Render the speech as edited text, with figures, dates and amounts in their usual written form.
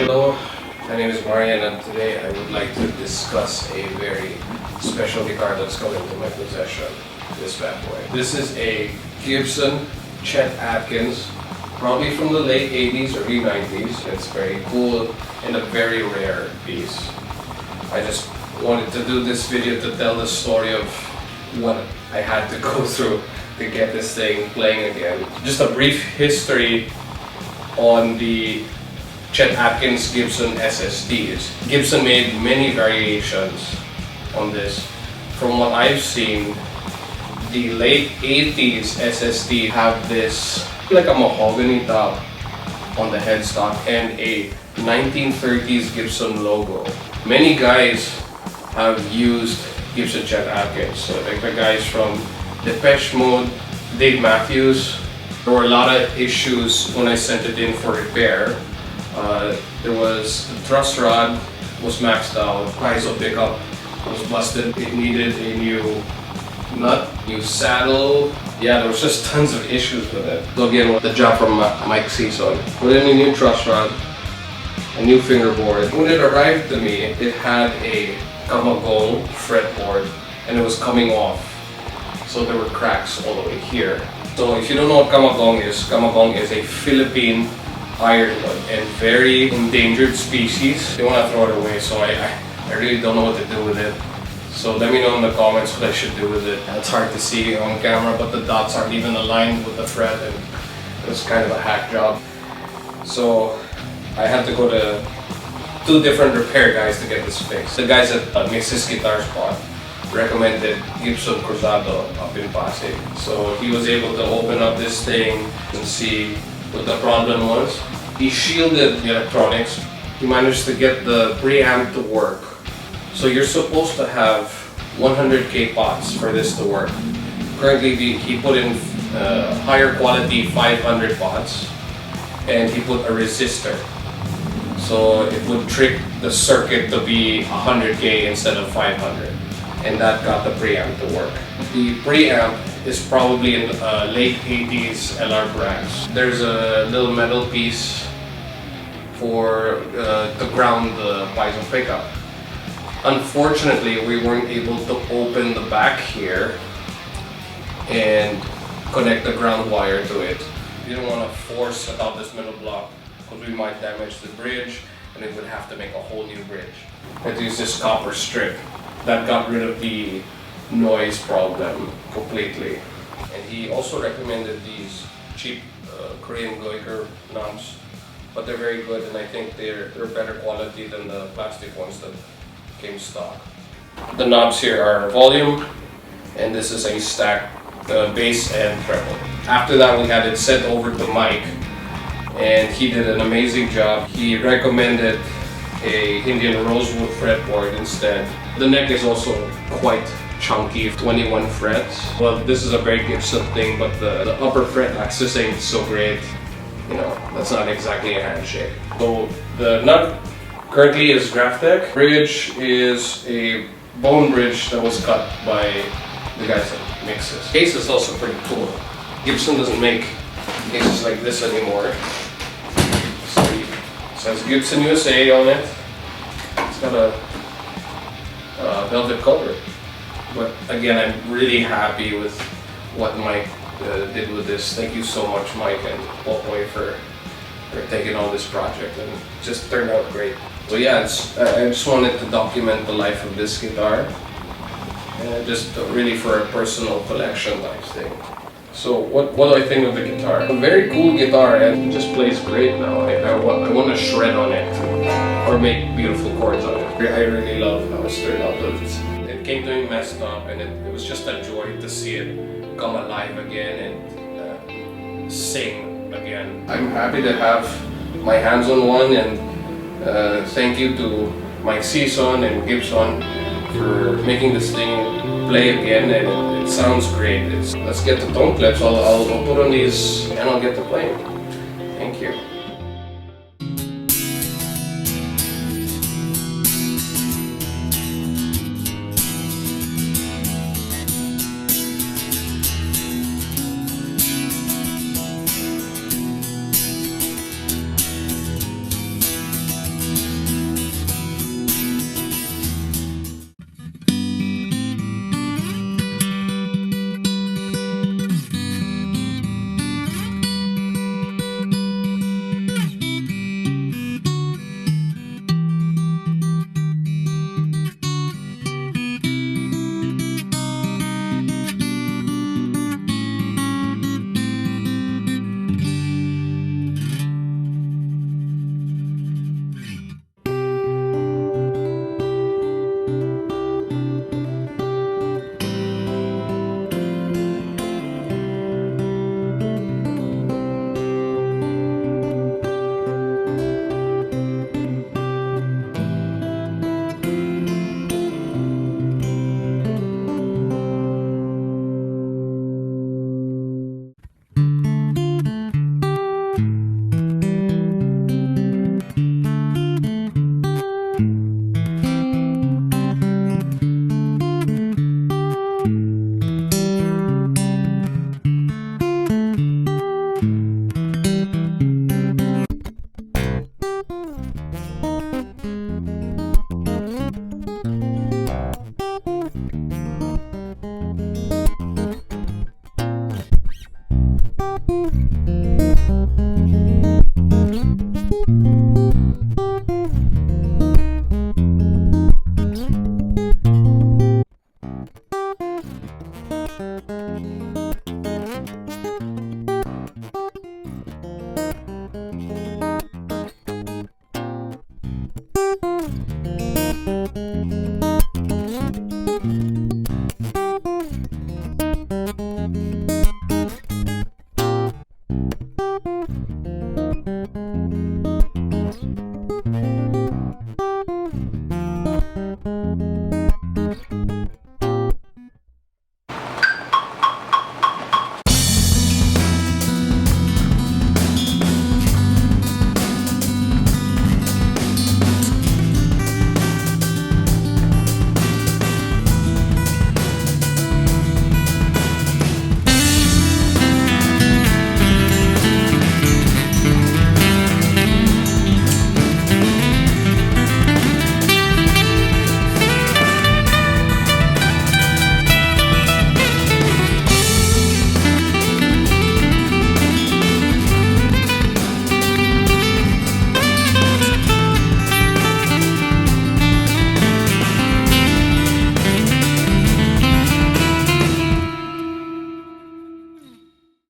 Hello, my name is Marian, and today I would like to discuss a very special guitar that's come into my possession, this bad boy. This is a Gibson Chet Atkins, probably from the late 80s, early 90s. It's very cool and a very rare piece. I just wanted to do this video to tell the story of what I had to go through to get this thing playing again. Just a brief history on the Chet Atkins Gibson SSTs. Gibson made many variations on this. From what I've seen, the late 80s SST have this like a mahogany top on the headstock and a 1930s Gibson logo. Many guys have used Gibson Chet Atkins, so like the guys from Depeche Mode, Dave Matthews. There were a lot of issues when I sent it in for repair. There was the truss rod was maxed out, piezo pickup was busted, it needed a new nut, new saddle. Yeah, there was just tons of issues with it. So again, with the job from Mike Season, put in a new truss rod, a new fingerboard. When it arrived to me, it had a Camagong fretboard and it was coming off. So there were cracks all the way here. So if you don't know what Camagong is a Philippine ironwood and very endangered species. They want to throw it away, so I really don't know what to do with it. So let me know in the comments what I should do with it. It's hard to see on camera, but the dots aren't even aligned with the fret, and it was kind of a hack job. So I had to go to two different repair guys to get this fixed. The guys at Mix's Guitar Spot recommended Gibson Cruzado up in Pasig. So he was able to open up this thing and see what the problem was. He shielded the electronics. He managed to get the preamp to work. So you're supposed to have 100K pots for this to work. Currently he put in higher quality 500 pots and he put a resistor. So it would trick the circuit to be 100K instead of 500. And that got the preamp to work. The preamp is probably in late 80s LR brands. There's a little metal piece for to ground the piezo pickup. Unfortunately, we weren't able to open the back here and connect the ground wire to it. We didn't want to force out this metal block because we might damage the bridge and it would have to make a whole new bridge. I had to use this copper strip. That got rid of the noise problem completely. And he also recommended these cheap Korean Goiker knobs, but they're very good, and I think they're better quality than the plastic ones that came stock. The knobs here are volume, and this is a stack bass and treble. After that, we had it sent over to Mike, and he did an amazing job. He recommended a Indian rosewood fretboard instead. The neck is also quite chunky, 21 frets. Well, this is a very Gibson thing, but the upper fret axis ain't so great. You know, that's not exactly a handshake. So the nut currently is Graphtec. Bridge is a bone bridge that was cut by the guys at Mixes. Case is also pretty cool. Gibson doesn't make cases like this anymore. It says Gibson USA on it. It's got a velvet cover. But again, I'm really happy with what Mike did with this. Thank you so much, Mike and Popoy, for taking on this project, and it just turned out great. So yeah, I just wanted to document the life of this guitar, just really for a personal collection type thing. So what do I think of the guitar? A very cool guitar, and it just plays great now. I want to shred on it or make beautiful chords on it. I really love how it's turned out. It came to me messed up, and it was just a joy to see it come alive again and sing again. I'm happy to have my hands on one, and thank you to Mike Season and Gibson for making this thing play again, and it sounds great. Let's get the tone clips. I'll put on these and I'll get to playing. Thank you.